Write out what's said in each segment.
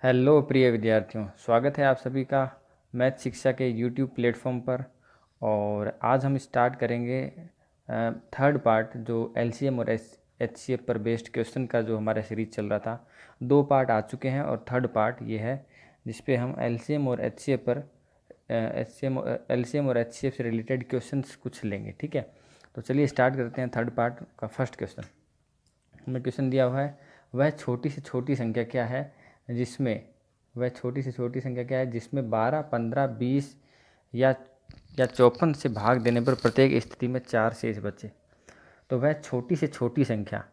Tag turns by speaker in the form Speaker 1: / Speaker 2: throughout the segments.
Speaker 1: Hello प्रिय विद्यार्थियों, स्वागत है आप सभी का मैथ शिक्षा के यूट्यूब प्लेटफॉर्म पर। और आज हम स्टार्ट करेंगे थर्ड पार्ट जो एलसीएम और एचसीएफ पर बेस्ड क्वेश्चन का जो हमारा सीरीज चल रहा था। 2 पार्ट आ चुके हैं और थर्ड पार्ट ये है जिस पे हम एलसीएम और एचसीएफ पर एलसीएम और एचसीएफ से रिलेटेड क्वेश्चंस कुछ लेंगे। ठीक है, तो चलिए स्टार्ट करते हैं थर्ड पार्ट का फर्स्ट क्वेश्चन। हमें क्वेश्चन दिया हुआ है, वह छोटी से छोटी संख्या क्या है जिसमें 12, 15, 20 या 54 से भाग देने पर प्रत्येक स्थिति में 4 शेष बचे। तो वह छोटी से छोटी संख्या,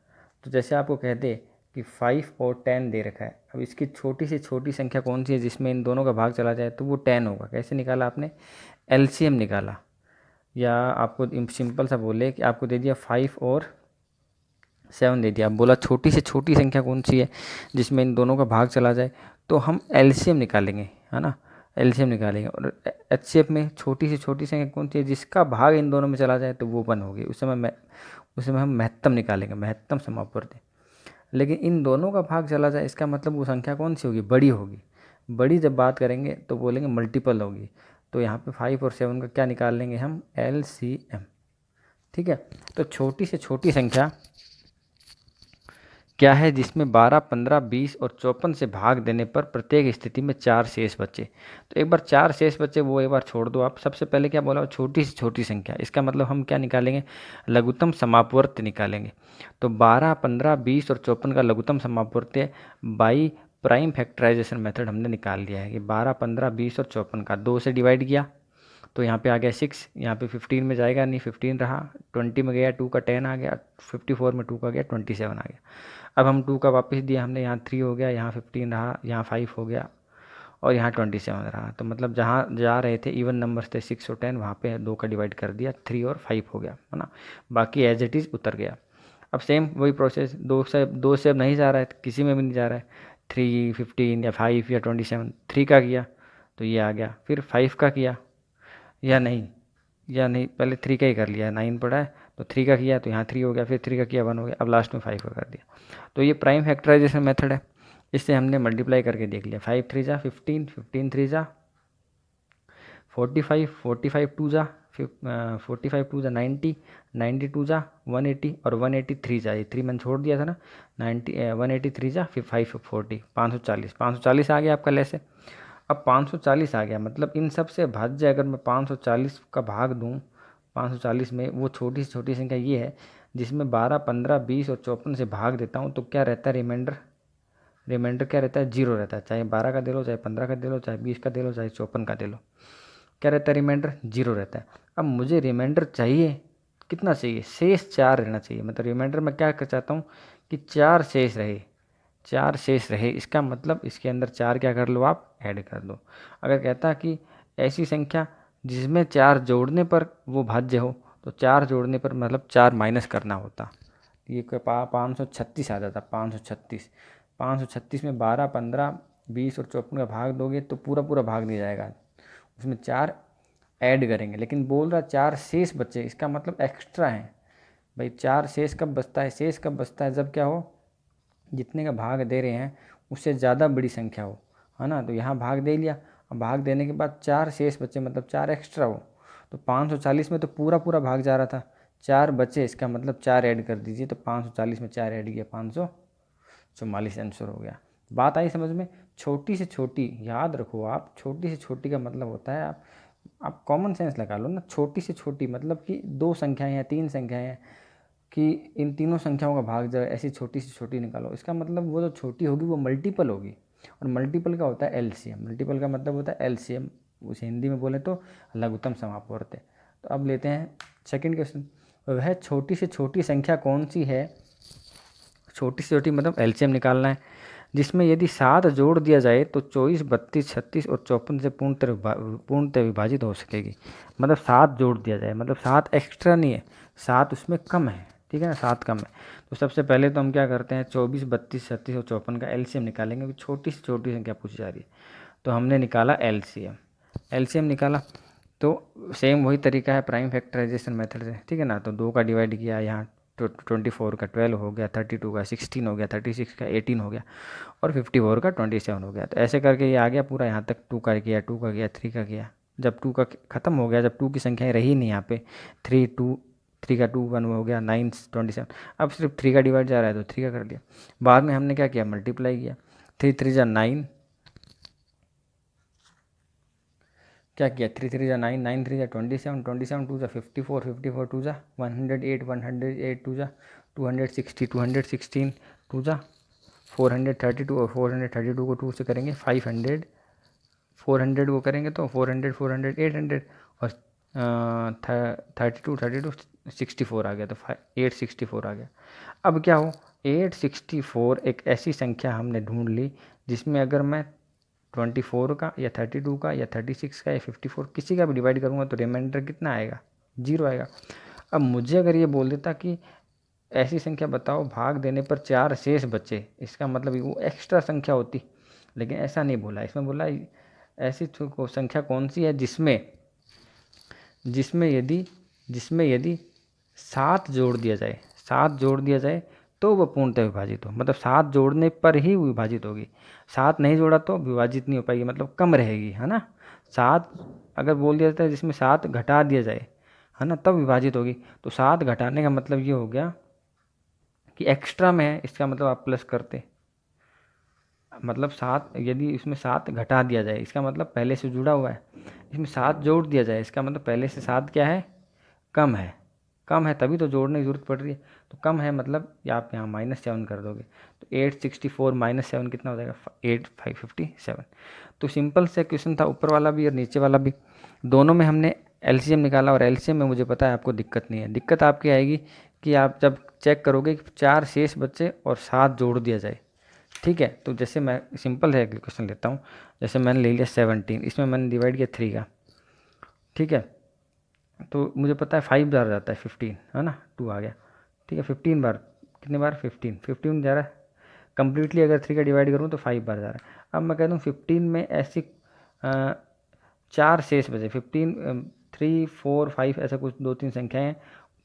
Speaker 1: तो जैसे आपको कह दे कि 5 और 10 दे रखा है, अब इसकी छोटी से छोटी संख्या कौन सी है जिसमें इन दोनों का भाग चला जाए, तो वो 10 होगा। कैसे निकाला आपने? एलसीएम निकाला। या आपको सिंपल सा बोले कि आपको दे दिया 5 और 7 दे दिया, बोला छोटी से छोटी संख्या कौन सी है जिसमें इन दोनों का भाग चला जाए, तो हम एलसीएम निकालेंगे, है ना। एलसीएम निकालेंगे। और एचसीएफ में छोटी से छोटी संख्या कौन सी है जिसका भाग इन दोनों में चला जाए, तो वो 1 होगी। उस समय हम महत्तम निकालेंगे, महत्तम समापवर्ती। लेकिन इन दोनों का भाग चला जाए, इसका मतलब वो संख्या कौन सी होगी? बड़ी होगी। बड़ी जब बात करेंगे तो बोलेंगे मल्टीपल होगी। तो यहाँ पे 5 और 7 का क्या निकाल लेंगे हम? एलसीएम। ठीक है, तो छोटी से छोटी संख्या क्या है जिसमें 12, 15, 20 और 54 से भाग देने पर प्रत्येक स्थिति में 4 शेष बचे। तो एक बार 4 शेष बचे वो एक बार छोड़ दो आप। सबसे पहले क्या बोला? छोटी से छोटी संख्या। इसका मतलब हम क्या निकालेंगे? लघुत्तम समापवर्ती निकालेंगे। तो 12, 15, 20 और 54 का लघुत्तम समापवर्ती बाई प्राइम फैक्टराइजेशन मेथड हमने निकाल लिया है कि 12, 15, 20 और 54 का 2 से डिवाइड किया तो यहाँ पे आ गया 6, यहाँ पे 15 में जाएगा नहीं, 15 रहा, 20 में गया 2 का 10 आ गया, 54 में 2 का गया 27 आ गया। अब हम 2 का वापस दिया हमने, यहाँ 3 हो गया, यहाँ 15 रहा, यहाँ 5 हो गया और यहाँ 27 रहा। तो मतलब जहाँ जा रहे थे इवन नंबर्स थे 6 और 10, वहाँ पे 2 का डिवाइड कर दिया, 3 और 5 हो गया, है ना। बाकी एज इट इज़ उतर गया। अब सेम वही प्रोसेस, 2 से अब नहीं जा रहा है, किसी में भी नहीं जा रहा है। 3, 15 या 5 या 27, 3 का किया तो ये आ गया, फिर 5 का किया या नहीं पहले 3 का ही कर लिया, 9 पड़ा है तो 3 का किया तो यहाँ 3 हो गया, फिर 3 का किया 1 हो गया, अब लास्ट में 5 का कर दिया। तो ये प्राइम फैक्टराइजेशन मेथड है। इससे हमने मल्टीप्लाई करके देख लिया। 5 3 जा 15, 15 3 जा 45, 45 2 जा 45 2 जा 90, 90 2 जा 180 और 183 जा, ये 3 मैंने छोड़ दिया था ना। 183 जा फिर 540, 540, 540 आ गया आपका लेसे। अब 540 आ गया, मतलब इन सब से भाज्य अगर मैं 540 का भाग दूं, 540 में वो छोटी से छोटी संख्या ये है जिसमें 12, 15, 20 और 54 से भाग देता हूँ, तो क्या रहता है? रिमाइंडर क्या रहता है? 0 रहता है। चाहे 12 का दे लो, चाहे 15 का दे लो, चाहे 20 का दे लो, चाहे 54 का दे लो, क्या रहता है? रिमाइंडर 0 रहता है। अब मुझे रिमाइंडर चाहिए, कितना चाहिए? शेष 4 रहना चाहिए। मतलब रिमाइंडर में क्या कर चाहता हूँ कि 4 शेष रहे, 4 शेष रहे। इसका मतलब इसके अंदर 4 क्या कर लो आप? ऐड कर दो। अगर कहता कि ऐसी संख्या जिसमें 4 जोड़ने पर वो भाज्य हो, तो 4 जोड़ने पर मतलब 4 माइनस करना होता। ये 536 आ जाता। 536 में 12, 15, 20 और 54 का भाग दोगे तो पूरा पूरा भाग नहीं जाएगा, उसमें 4 ऐड करेंगे। लेकिन बोल रहा 4 शेष बचे, इसका मतलब एक्स्ट्रा है। भाई 4 शेष कब बचता है? शेष कब बचता है? जब क्या हो, जितने का भाग दे रहे हैं उससे ज़्यादा बड़ी संख्या हो, है ना। तो यहाँ भाग दे लिया, अब भाग देने के बाद 4 शेष बचे, मतलब 4 एक्स्ट्रा हो। तो 540 में तो पूरा पूरा भाग जा रहा था, 4 बचे, इसका मतलब 4 ऐड कर दीजिए। तो 540 में 4 ऐड किया, 544 आंसर हो गया। बात आई समझ में? छोटी से छोटी, याद रखो आप, छोटी से छोटी का मतलब होता है आप कॉमन सेंस लगा लो ना। छोटी से छोटी मतलब कि 2 संख्याएं हैं, 3 संख्याएं हैं, कि इन तीनों संख्याओं का भाग जाए, ऐसी छोटी से छोटी निकालो। इसका मतलब वो जो छोटी होगी वो मल्टीपल होगी, और मल्टीपल का होता है एलसीएम। मल्टीपल का मतलब होता है एलसीएम, उसे हिंदी में बोले तो लघुत्तम समापवर्ती। तो अब लेते हैं सेकंड क्वेश्चन। वह छोटी से छोटी संख्या कौन सी है, छोटी से छोटी मतलब एलसीएम निकालना है, जिसमें यदि 7 जोड़ दिया जाए तो 24, 32, 36 और 54 से पूर्णतः विभाजित हो सकेगी। मतलब 7 जोड़ दिया जाए, मतलब 7 एक्स्ट्रा नहीं है, 7 उसमें कम है। ठीक है ना, 7 कम है। तो सबसे पहले तो हम क्या करते हैं, 24, 32, 36 और 54 का एलसीएम निकालेंगे, क्योंकि छोटी से छोटी संख्या पूछी जा रही है। तो हमने निकाला एलसीएम निकाला। तो सेम वही तरीका है प्राइम फैक्टराइजेशन मेथड से। ठीक है ना, तो 2 का डिवाइड किया, यहाँ 24 का 12 हो गया, 32 का 16 हो गया, 36 का 18 हो गया और 54 का 27 हो गया। तो ऐसे करके ये आ गया पूरा, यहाँ तक 2 का गया, 2 का गया, 3 का गया। जब 2 का ख़त्म हो गया, जब 2 की संख्याएं रही नहीं यहाँ पे, 3 2 3 का 2 1 हो गया, 9 27, अब सिर्फ 3 का डिवाइड जा रहा है तो 3 का कर दिया। बाद में हमने क्या किया, मल्टीप्लाई किया, 3 3 जा 9, क्या किया, 3 3 जा 9, 9 3 जा 27, 27 2 जा 54, 54 2 जा 108, 108 2 जा 260, 216 2 जा 432 और 432 को 2 से करेंगे 500, 400 को करेंगे तो 400 400 800 और 32 64 आ गया, तो 864 आ गया। अब क्या हो, 864 एक ऐसी संख्या हमने ढूंढ ली जिसमें अगर मैं 24 का या 32 का या 36 का या 54 किसी का भी डिवाइड करूँगा तो रिमाइंडर कितना आएगा, 0 आएगा। अब मुझे अगर ये बोल देता कि ऐसी संख्या बताओ भाग देने पर 4 शेष बचे, इसका मतलब वो एक्स्ट्रा संख्या होती, लेकिन ऐसा नहीं बोला। इसमें बोला ऐसी संख्या कौन सी है जिसमें जिसमें यदि जिसमें यदि 7 जोड़ दिया जाए, 7 जोड़ दिया जाए तो वह पूर्णतः विभाजित हो, मतलब 7 जोड़ने पर ही विभाजित होगी, 7 नहीं जोड़ा तो विभाजित नहीं हो पाएगी, मतलब कम रहेगी, है ना। 7 अगर बोल दिया जाता है जिसमें 7 घटा दिया जाए, है ना, तब विभाजित होगी। तो 7 घटाने का मतलब ये हो गया कि एक्स्ट्रा में है, इसका मतलब आप प्लस करते, मतलब 7 यदि इसमें 7 घटा दिया जाए इसका मतलब पहले से जुड़ा हुआ है, इसमें 7 जोड़ दिया जाए इसका मतलब पहले से 7 क्या है, कम है, कम है तभी तो जोड़ने की जरूरत पड़ रही है। तो कम है मतलब आप यहाँ -7 कर दोगे तो 864 -7 कितना हो जाएगा, 8557। तो सिंपल से क्वेश्चन था, ऊपर वाला भी और नीचे वाला भी, दोनों में हमने एलसीएम निकाला और एलसीएम में मुझे पता है आपको दिक्कत नहीं है। दिक्कत आपकी आएगी कि आप जब चेक करोगे कि 4 शेष बचे और 7 जोड़ दिया जाए, ठीक है। तो जैसे मैं सिंपल है क्वेश्चन लेता हूँ, जैसे मैंने ले लिया 17, इसमें मैंने डिवाइड किया 3 का, ठीक है। तो मुझे पता है 5 बार जाता है 15, है ना, 2 आ गया, ठीक है। 15 बार, कितने बार, 15 जा रहा है कम्प्लीटली। अगर 3 का डिवाइड करूँ तो 5 बार जा रहा है। अब मैं कह दूँ 15 में ऐसी 4 शेष बचे, 15 3 4 5 ऐसा कुछ 2 3 संख्याएं हैं।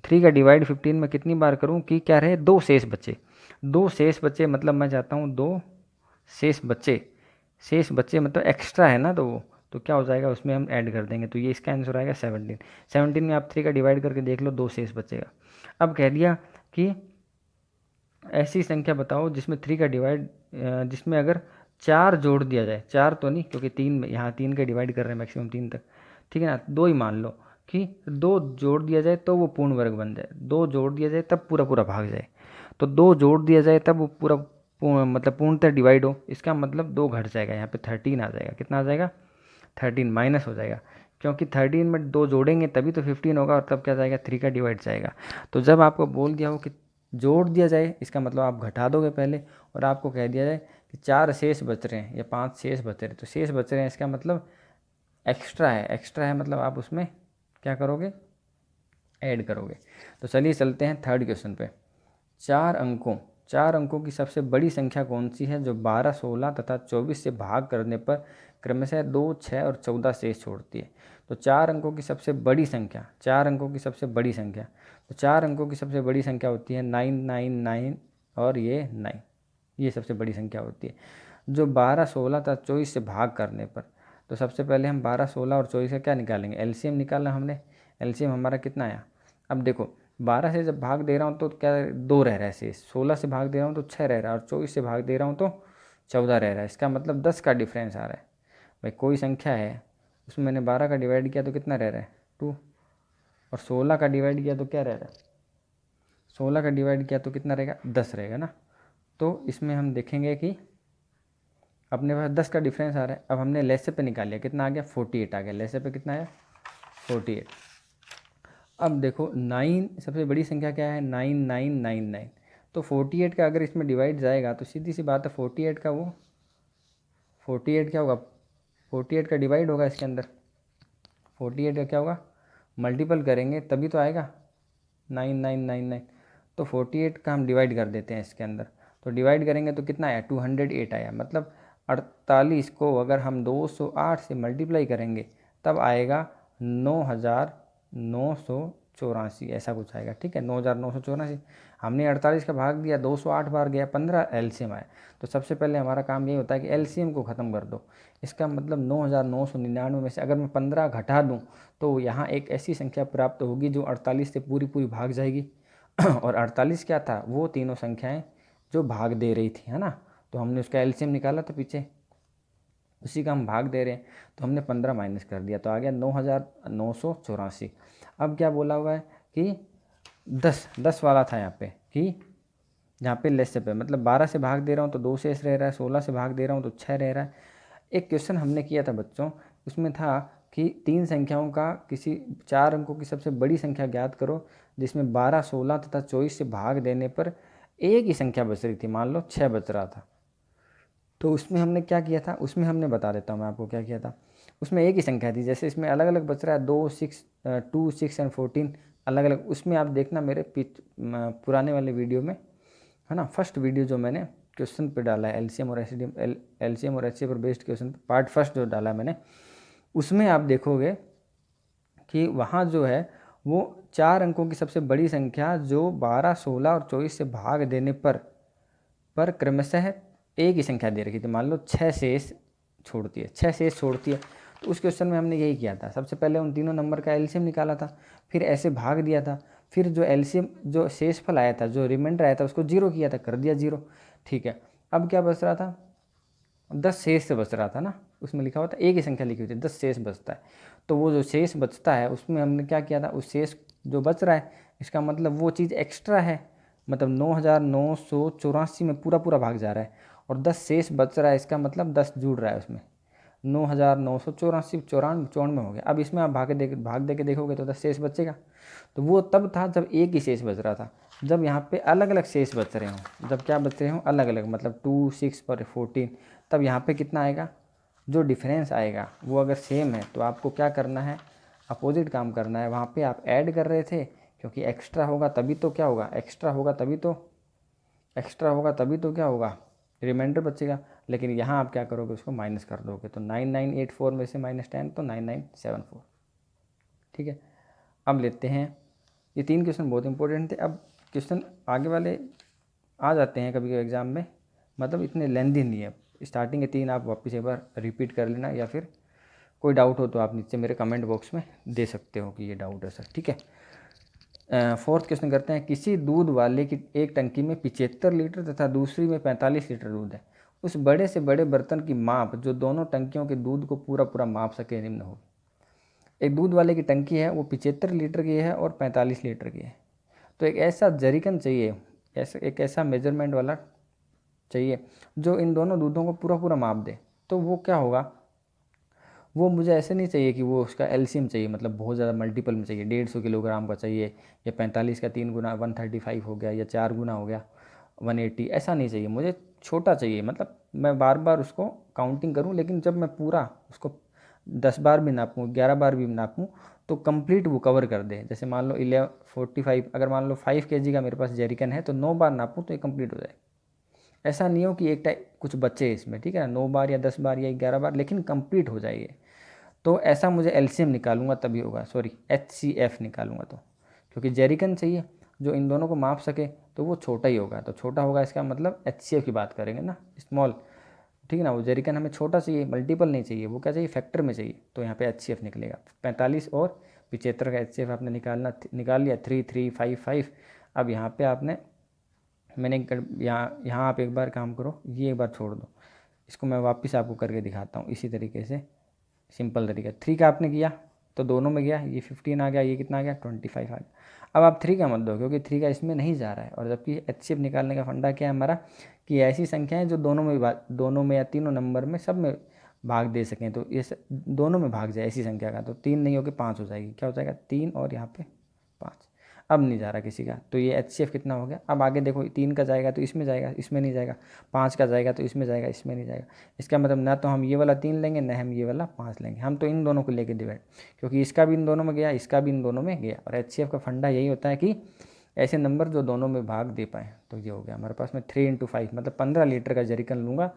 Speaker 1: 3 का डिवाइड 15 में कितनी बार करूँ कि क्या रहे, 2 शेष बचे, 2 शेष बचे, मतलब मैं चाहता हूँ 2 शेष बचे, शेष बचे मतलब एक्स्ट्रा है ना, तो वो तो क्या हो जाएगा उसमें हम ऐड कर देंगे, तो ये इसका आंसर आएगा 17। 17 में आप 3 का डिवाइड करके देख लो, 2 शेष बचेगा। अब कह दिया कि ऐसी संख्या बताओ जिसमें 3 का डिवाइड जिसमें अगर 4 जोड़ दिया जाए, 4 तो नहीं क्योंकि 3 में यहाँ 3 का डिवाइड कर रहे हैं मैक्सिमम 3 तक, ठीक है ना। 2 ही मान लो कि 2 जोड़ दिया जाए तो वो पूर्ण वर्ग बन जाए, 2 जोड़ दिया जाए तब पूरा पूरा भाग जाए, तो 2 जोड़ दिया जाए तब वो पूरा मतलब पूर्णतः डिवाइड हो, इसका मतलब 2 घट जाएगा, यहाँ पे 13 आ जाएगा, कितना आ जाएगा, 13 माइनस हो जाएगा, क्योंकि 13 में 2 जोड़ेंगे तभी तो 15 होगा और तब क्या जाएगा, 3 का डिवाइड जाएगा। तो जब आपको बोल दिया हो कि जोड़ दिया जाए, इसका मतलब आप घटा दोगे पहले, और आपको कह दिया जाए कि 4 शेष बच रहे हैं या 5 शेष बच रहे हैं, तो शेष बच रहे हैं इसका मतलब एक्स्ट्रा है, एक्स्ट्रा है मतलब आप उसमें क्या करोगे, ऐड करोगे। तो चलिए चलते हैं थर्ड क्वेश्चन पे। 4 अंकों की सबसे बड़ी संख्या कौन सी है जो 12 16 तथा 24 से भाग करने पर क्रमशः 2 6 और 14 शेष छोड़ती है। तो 4 अंकों की सबसे बड़ी संख्या, 4 अंकों की सबसे बड़ी संख्या, तो 4 अंकों की सबसे बड़ी संख्या होती है 999 और ये 9, ये सबसे बड़ी संख्या होती है जो 12 16 तथा 24 से भाग करने पर। तो सबसे पहले हम 12 16 और 24 का क्या निकालेंगे, एलसीएम निकालना हमने। एलसीएम हमारा कितना आया, अब देखो 12 से जब भाग दे रहा हूँ तो क्या 2 रह रहा है शेष, 16 से भाग दे रहा हूँ तो 6 रह रहा है और 24 से भाग दे रहा हूँ तो 14 रह रहा है, इसका मतलब 10 का डिफरेंस आ रहा है। भाई कोई संख्या है उसमें मैंने 12 का डिवाइड किया तो कितना रह रहा है 2, और 16 का डिवाइड किया तो क्या रह रहा है, 16 का डिवाइड किया तो कितना रहेगा 10 रहेगा ना। तो इसमें हम देखेंगे कि अपने पास 10 का डिफरेंस आ रहा है। अब हमने लहसे पे निकाल लिया, कितना आ गया 48 आ गया, लहसे पे कितना आया 48। अब देखो 9 सबसे बड़ी संख्या क्या है 9999, तो 48 का अगर इसमें डिवाइड जाएगा तो सीधी सी बात है 48 का वो 48 क्या होगा, 48 का डिवाइड होगा इसके अंदर, 48 का क्या होगा मल्टीपल करेंगे तभी तो आएगा 9999। तो 48 का हम डिवाइड कर देते हैं इसके अंदर, तो डिवाइड करेंगे तो कितना आया 208 आया, मतलब 48 को अगर हम 208 से मल्टीप्लाई करेंगे तब आएगा 9900 984 ऐसा कुछ आएगा, ठीक है, 9984। हमने 48 का भाग दिया, 208 बार गया, 15 एलसीएम आया। तो सबसे पहले हमारा काम यही होता है कि एलसीएम को ख़त्म कर दो। इसका मतलब 9999 में से अगर मैं 15 घटा दूँ तो यहाँ एक ऐसी संख्या प्राप्त होगी जो 48 से पूरी पूरी भाग जाएगी। और 48 क्या था, वो तीनों संख्याएँ जो भाग दे रही थी, है ना। तो हमने उसका एलसीएम निकाला था पीछे, उसी का हम भाग दे रहे हैं, तो हमने 15 माइनस कर दिया तो आ गया 9984। अब क्या बोला हुआ है कि 10 वाला था यहाँ पे, कि जहाँ पे लेस पे मतलब 12 से भाग दे रहा हूँ तो 2 शेष रह रहा है, 16 से भाग दे रहा हूँ तो 6 रह रहा है। एक क्वेश्चन हमने किया था बच्चों, उसमें था कि 3 संख्याओं का किसी 4 अंकों की सबसे बड़ी संख्या ज्ञात करो जिसमें 12, 16 तथा 24 से भाग देने पर एक ही संख्या बच रही थी, मान लो 6 बच रहा था। तो उसमें हमने क्या किया था, उसमें हमने बता देता हूँ मैं आपको क्या किया था। उसमें एक ही संख्या थी, जैसे इसमें अलग अलग बच रहा है 2, 6, 2, 6 एंड 14 अलग अलग। उसमें आप देखना मेरे पुराने वाले वीडियो में, है ना, फर्स्ट वीडियो जो मैंने क्वेश्चन पे डाला है एलसीएम और एलसीएम और एचसीएफ पर बेस्ड क्वेश्चन पार्ट फर्स्ट जो डाला है मैंने, उसमें आप देखोगे कि वहाँ जो है वो 4 अंकों की सबसे बड़ी संख्या जो 12, 16 और 24 से भाग देने पर क्रमशः एक ही संख्या दे रखी थी, मान लो 6 शेष छोड़ती है, 6 शेष छोड़ती है। तो उस क्वेश्चन में हमने यही किया था, सबसे पहले उन तीनों नंबर का एलसीएम निकाला था, फिर ऐसे भाग दिया था, फिर जो एलसीएम जो शेषफल आया था, जो रिमाइंडर आया था, उसको 0 किया था, कर दिया 0, ठीक है। अब क्या बच रहा था, 10 शेष से बच रहा था ना, उसमें लिखा हुआ था एक ही संख्या लिखी हुई थी, 10 शेष बचता है। तो वो जो शेष बचता है उसमें हमने क्या किया था, उस शेष जो बच रहा है इसका मतलब वो चीज़ एक्स्ट्रा है, मतलब 9984 में पूरा पूरा भाग जा रहा है, और 10 शेष बच रहा है, इसका मतलब 10 जुड़ रहा है उसमें, 9984 94 हो गया। अब इसमें आप भाग दे के देखोगे तो 10 शेष बचेगा। तो वो तब था जब एक ही शेष बच रहा था, जब यहाँ पे अलग अलग शेष बच रहे हों, जब क्या बच रहे हों अलग अलग, मतलब 2, 6 और 14, तब यहाँ पे कितना आएगा, जो डिफरेंस आएगा वो अगर सेम है तो आपको क्या करना है, अपोजिट काम करना है। वहाँ पे आप ऐड कर रहे थे क्योंकि एक्स्ट्रा होगा तभी तो क्या होगा, एक्स्ट्रा होगा तभी तो क्या होगा, रिमाइंडर बचेगा। लेकिन यहाँ आप क्या करोगे, उसको माइनस कर दोगे, तो 9984 में से -10 तो 9974, ठीक है। अब लेते हैं, ये 3 क्वेश्चन बहुत इंपॉर्टेंट थे। अब क्वेश्चन आगे वाले आ जाते हैं कभी एग्ज़ाम में, मतलब इतने लेंथी नहीं है। स्टार्टिंग के 3 आप वापस एक बार रिपीट कर लेना, या फिर कोई डाउट हो तो आप नीचे मेरे कमेंट बॉक्स में दे सकते हो कि ये डाउट है सर, ठीक है। फोर्थ क्वेश्चन करते हैं, किसी दूध वाले की एक टंकी में 75 लीटर तथा दूसरी में 45 लीटर दूध है, उस बड़े से बड़े बर्तन की माप जो दोनों टंकियों के दूध को पूरा पूरा माप सके निम्न हो। एक दूध वाले की टंकी है, वो 75 लीटर की है और 45 लीटर की है। तो एक ऐसा जरीकन चाहिए, एक ऐसा मेजरमेंट वाला चाहिए जो इन दोनों दूधों को पूरा पूरा माप दे। तो वो क्या होगा, वो मुझे ऐसे नहीं चाहिए कि वो उसका एलसीएम चाहिए, मतलब बहुत ज़्यादा मल्टीपल में चाहिए, 150 किलोग्राम का चाहिए, या 45 का 3 गुना 135 हो गया, या 4 गुना हो गया 180, ऐसा नहीं चाहिए मुझे। छोटा चाहिए, मतलब मैं बार बार उसको काउंटिंग करूं, लेकिन जब मैं पूरा उसको 10 बार भी नापूँ, 11 बार भी नापूँ, तो कंप्लीट वो कवर कर दे। जैसे मान लो 1145, अगर मान लो 5 kg का मेरे पास जेरिकन है तो 9 बार नापूँ तो ये कंप्लीट हो जाए। ऐसा नहीं हो कि एक टाइम कुछ बचे इसमें, ठीक है ना, 9 बार या 10 बार या 11 बार, लेकिन कंप्लीट हो जाइए। तो ऐसा मुझे एलसीएम निकालूंगा तभी होगा, सॉरी एचसीएफ निकालूंगा तो, क्योंकि जेरिकन चाहिए जो इन दोनों को माप सके, तो वो छोटा ही होगा। तो छोटा होगा इसका मतलब एचसीएफ की बात करेंगे ना, स्मॉल, ठीक है ना। वो जेरिकन हमें छोटा चाहिए, मल्टीपल नहीं चाहिए, वो क्या चाहिए, फैक्टर में चाहिए, तो यहाँ पे एचसीएफ निकलेगा। 45 और 75 का एचसीएफ आपने निकाल लिया, 3355। अब यहाँ पे आपने मैंने यहाँ आप एक बार काम करो, ये एक बार छोड़ दो, इसको मैं वापस आपको करके दिखाता हूँ इसी तरीके से, सिंपल तरीका। 3 का आपने किया तो दोनों में गया, ये 15 आ गया, ये कितना आ गया 25 आ गया। अब आप 3 का मत दो क्योंकि 3 का इसमें नहीं जा रहा है, और जबकि एचसीएफ निकालने का फंडा क्या है हमारा, कि ऐसी संख्याएं जो दोनों में या तीनों नंबर में सब में भाग दे सकें। तो ये दोनों में भाग जाए ऐसी संख्या का, तो 3 नहीं होकर 5 हो जाएगी, क्या हो जाएगा 3 और यहाँ पे 5। अब नहीं जा रहा किसी का, तो ये एचसीएफ कितना हो गया। अब आगे देखो, 3 का जाएगा तो इसमें जाएगा, इसमें नहीं जाएगा, 5 का जाएगा तो इसमें जाएगा, इसमें नहीं जाएगा। इसका मतलब ना तो हम ये वाला 3 लेंगे, ना हम ये वाला 5 लेंगे, हम तो इन दोनों को लेके डिवाइड, क्योंकि इसका भी इन दोनों में गया, इसका भी इन दोनों में गया। और एचसीएफ का फंडा यही होता है कि ऐसे नंबर जो दोनों में भाग दे पाए। तो ये हो गया हमारे पास में 3 × 5, मतलब 15 लीटर का जरीकन लूँगा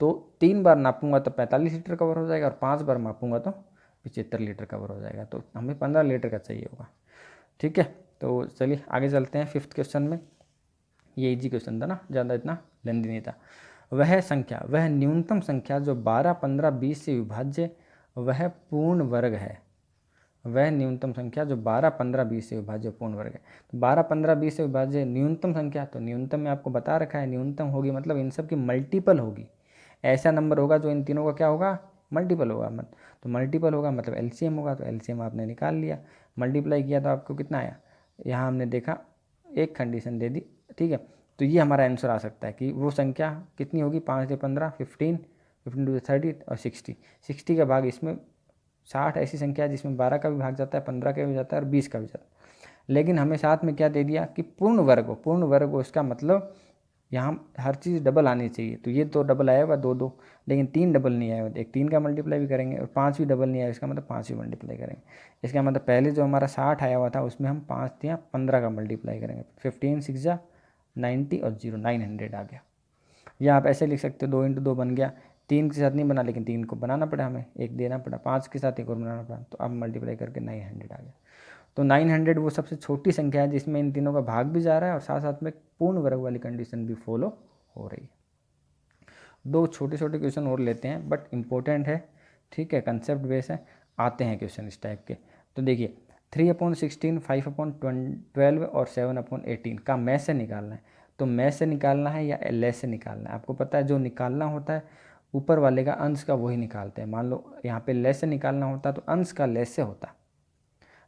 Speaker 1: तो 3 बार नापूंगा तो 45 लीटर कवर हो जाएगा, और 5 बार मापूंगा तो 75 लीटर कवर हो जाएगा। तो हमें 15 लीटर का चाहिए होगा, ठीक है, तो चलिए आगे चलते हैं 5th क्वेश्चन में। ये इजी क्वेश्चन था ना, ज़्यादा इतना लेंदी नहीं था। वह संख्या, वह न्यूनतम संख्या जो 12, 15, 20 से विभाज्य वह पूर्ण वर्ग है। वह न्यूनतम संख्या जो 12, 15, 20 से विभाज्य पूर्ण वर्ग है। तो 12, 15, 20 से विभाज्य न्यूनतम संख्या, तो न्यूनतम में आपको बता रखा है न्यूनतम होगी मतलब इन सब की मल्टीपल होगी। ऐसा नंबर होगा जो इन तीनों का क्या होगा, मल्टीपल होगा। तो मल्टीपल होगा मतलब एलसीएम होगा, तो एलसीएम आपने निकाल लिया, मल्टीप्लाई किया तो आपको कितना आया। यहाँ हमने देखा एक कंडीशन दे दी, ठीक है। तो ये हमारा आंसर आ सकता है कि वो संख्या कितनी होगी, 5 से 15, 15, 15 टू 30 और 60। 60 का भाग इसमें 60 ऐसी संख्या है जिसमें 12 का भी भाग जाता है, 15 का भी जाता है और 20 का भी जाता है। लेकिन हमें साथ में क्या दे दिया कि पूर्ण वर्ग हो, पूर्ण वर्ग हो, इसका मतलब यहाँ हर चीज़ डबल आनी चाहिए। तो ये तो डबल आया हुआ 2 2, लेकिन 3 डबल नहीं आया हुआ। एक 3 का मल्टीप्लाई भी करेंगे और 5 भी डबल नहीं आया, इसका मतलब 5 भी मल्टीप्लाई करेंगे। इसका मतलब पहले जो हमारा 60 आया हुआ था उसमें हम 5 या 15 का मल्टीप्लाई करेंगे। 15 6 जा 90 और 0 900 आ गया। या आप ऐसे लिख सकते हो 2 × 2 बन गया। 3 के साथ नहीं बना, लेकिन 3 को बनाना पड़ा, हमें एक देना पड़ा। 5 के साथ एक और बनाना पड़ा, तो अब मल्टीप्लाई करके 900 आ गया। तो 900 वो सबसे छोटी संख्या है जिसमें इन तीनों का भाग भी जा रहा है और साथ साथ में पूर्ण वर्ग वाली कंडीशन भी फॉलो हो रही है। 2 छोटे छोटे क्वेश्चन और लेते हैं बट इम्पोर्टेंट है, ठीक है, कंसेप्ट बेस है। आते हैं क्वेश्चन इस टाइप के। तो देखिए 3/16, 5/12 और 7/18 का मैथ से निकालना है। तो मैथ से निकालना है या लेस से निकालना है, आपको पता है जो निकालना होता है ऊपर वाले का अंश का वही निकालते हैं। मान लो यहाँ पे लेस से निकालना होता तो अंश का लेस से होता,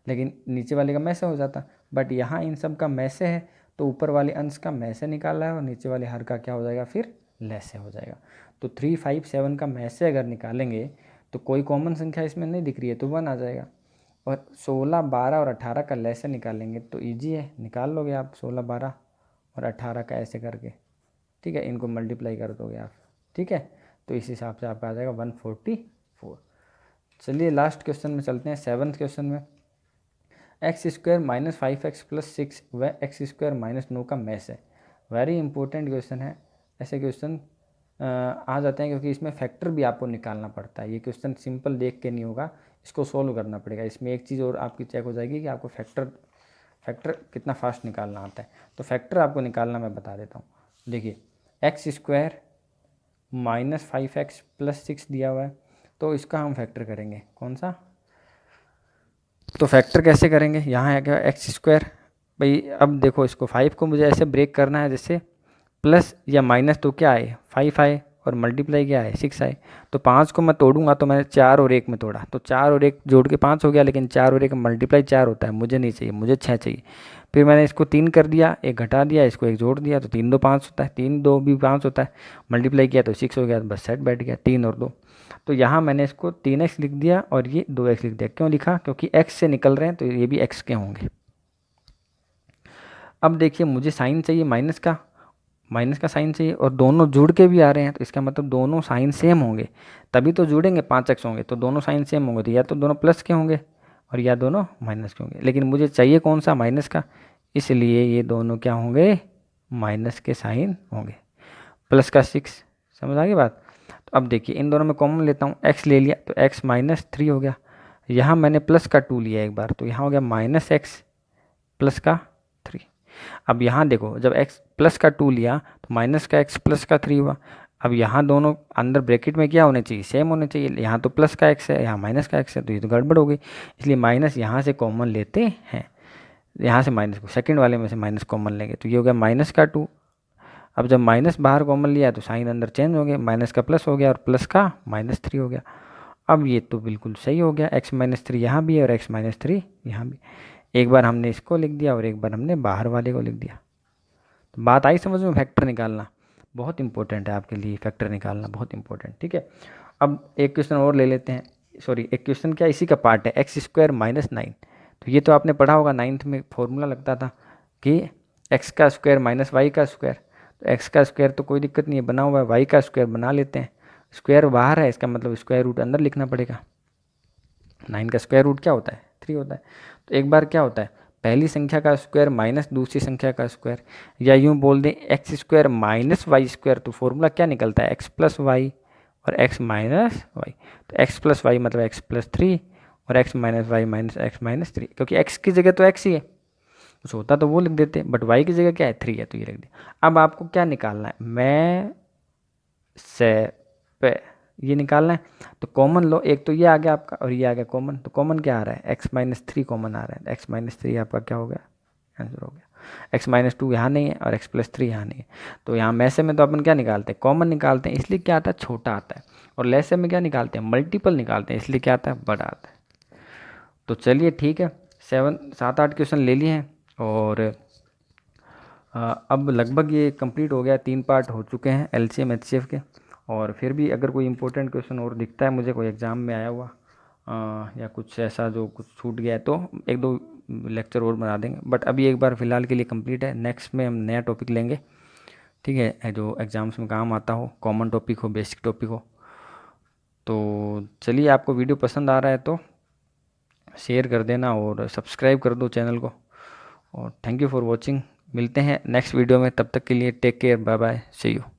Speaker 1: लेकिन नीचे वाले का मैथ से हो जाता। बट यहाँ इन सब का मैथ से है तो ऊपर वाले अंश का मैथ से निकाला है और नीचे वाले हर का क्या हो जाएगा, फिर लेस से हो जाएगा। तो 3, 5, 7 का मैथ से अगर निकालेंगे तो कोई कॉमन संख्या इसमें नहीं दिख रही है तो 1 आ जाएगा। और 16, 12 और 18 का लेस से निकालेंगे तो ईजी है, निकाल लोगे आप 16, 12 और 18 का ऐसे करके, ठीक है। इनको मल्टीप्लाई कर दोगे आप, ठीक है। तो इस हिसाब से आपका आ जाएगा 144। चलिए लास्ट क्वेश्चन में चलते हैं, 7th क्वेश्चन में। x² - 5x + 6 व x² - 9 का मैथ है। वेरी इंपॉर्टेंट क्वेश्चन है। ऐसे क्वेश्चन आ जाते हैं क्योंकि इसमें फैक्टर भी आपको निकालना पड़ता है। ये क्वेश्चन सिंपल देख के नहीं होगा, इसको सोल्व करना पड़ेगा। इसमें एक चीज़ और आपकी चेक हो जाएगी कि आपको फैक्टर कितना फास्ट निकालना आता है। तो फैक्टर आपको निकालना मैं बता देता हूँ। देखिए x² - 5x + 6 दिया हुआ है, तो इसका हम फैक्टर करेंगे। कौन सा? तो फैक्टर कैसे करेंगे, यहाँ है क्या x²। भाई अब देखो इसको 5 को मुझे ऐसे ब्रेक करना है जैसे प्लस या माइनस, तो क्या आए 5 आए और मल्टीप्लाई क्या आए 6 आए। तो 5 को मैं तोड़ूंगा तो मैंने 4 और 1 में तोड़ा, तो 4 और 1 जोड़ के 5 हो गया, लेकिन 4 और 1 मल्टीप्लाई 4 होता है, मुझे नहीं चाहिए, मुझे 6 चाहिए। फिर मैंने इसको 3 कर दिया, 1 घटा दिया, इसको 1 जोड़ दिया, तो 3 2 5 होता है, 3 2 भी 5 होता है, मल्टीप्लाई किया तो 6 हो गया, बस सेट बैठ गया 3 और 2। तो यहाँ मैंने इसको 3x लिख दिया और ये 2x लिख दिया। क्यों लिखा? क्योंकि x से निकल रहे हैं तो ये भी x के होंगे। अब देखिए मुझे साइन चाहिए माइनस का साइन चाहिए और दोनों जुड़ के भी आ रहे हैं, तो इसका मतलब दोनों साइन सेम होंगे तभी तो जुड़ेंगे, 5x होंगे तो दोनों साइन सेम होंगे, तो या तो दोनों प्लस के होंगे और या दोनों माइनस के होंगे। लेकिन मुझे चाहिए कौन सा? माइनस का, इसलिए ये दोनों क्या होंगे? माइनस के साइन होंगे। प्लस का 6, समझ आ गई बात। तो अब देखिए इन दोनों में कॉमन लेता हूँ, x ले लिया तो x - 3 हो गया। यहाँ मैंने प्लस का 2 लिया एक बार, तो यहाँ हो गया -x प्लस का 3। अब यहाँ देखो जब x प्लस का 2 लिया तो माइनस का x प्लस का 3 हुआ। अब यहाँ दोनों अंदर ब्रैकेट में क्या होने चाहिए? सेम होने चाहिए। यहाँ तो प्लस का x है, यहाँ माइनस का x है, तो ये तो गड़बड़ हो गई। इसलिए माइनस यहाँ से कॉमन लेते हैं, यहाँ से माइनस को सेकंड वाले में से माइनस कॉमन लेंगे, तो ये हो गया माइनस का 2। अब जब माइनस बाहर कॉमन लिया तो साइन अंदर चेंज हो गया, माइनस का प्लस हो गया और प्लस का -3 हो गया। अब ये तो बिल्कुल सही हो गया, x - 3 यहाँ भी है और x - 3 यहाँ भी। एक बार हमने इसको लिख दिया और एक बार हमने बाहर वाले को लिख दिया। तो बात आई समझ में? फैक्टर निकालना बहुत इंपॉर्टेंट है आपके लिए, फैक्टर निकालना बहुत इंपॉर्टेंट, ठीक है। अब एक क्वेश्चन और ले लेते हैं, सॉरी एक क्वेश्चन क्या इसी का पार्ट है, x² - 9। तो ये तो आपने पढ़ा होगा 9th में, फॉर्मूला लगता था कि x² - y का स्क्वायर। तो x का स्क्वायर तो कोई दिक्कत नहीं है, बना हुआ है, y का स्क्वायर बना लेते हैं। स्क्वायर बाहर है, इसका मतलब स्क्वायर रूट अंदर लिखना पड़ेगा। 9 का स्क्वायर रूट क्या होता है? 3 होता है। तो एक बार क्या होता है, पहली संख्या का स्क्वायर माइनस दूसरी संख्या का स्क्वायर, या यूँ बोल दें x² - y²। तो फॉर्मूला क्या निकलता है? x + y और x - y। तो x + y मतलब x + 3 और x - y - x - 3, क्योंकि x की जगह तो x ही है, कुछ होता तो वो लिख देते, बट y की जगह क्या है 3 है तो ये लिख दिया। अब आपको क्या निकालना है, मैं से पे ये निकालना है। तो कॉमन लो, एक तो ये आ गया आपका और ये आ गया कॉमन, तो कॉमन क्या आ रहा है x-3 कॉमन आ रहा है, x-3 आपका क्या हो गया, आंसर हो गया। x-2 यहाँ नहीं है और x+3 यहाँ नहीं है, तो यहाँ मैसे में तो अपन क्या निकालते हैं, कॉमन निकालते हैं, इसलिए क्या आता है छोटा आता है, और लेसे में क्या निकालते हैं, मल्टीपल निकालते हैं, इसलिए क्या आता है बड़ा आता है। तो चलिए ठीक है, 7-8 क्वेश्चन ले लिए हैं और अब लगभग ये कंप्लीट हो गया, 3 पार्ट हो चुके हैं LCM HCF के। और फिर भी अगर कोई इंपॉर्टेंट क्वेश्चन और दिखता है मुझे, कोई एग्ज़ाम में आया हुआ या कुछ ऐसा जो कुछ छूट गया है, तो 1-2 लेक्चर और बना देंगे, बट अभी एक बार फ़िलहाल के लिए कंप्लीट है। नेक्स्ट में हम नया टॉपिक लेंगे, ठीक है, जो एग्ज़ाम्स में काम आता हो, कॉमन टॉपिक हो, बेसिक टॉपिक हो। तो चलिए, आपको वीडियो पसंद आ रहा है तो शेयर कर देना और सब्सक्राइब कर दो चैनल को, और थैंक यू फॉर वॉचिंग। मिलते हैं नेक्स्ट वीडियो में, तब तक के लिए take care, bye bye, see you.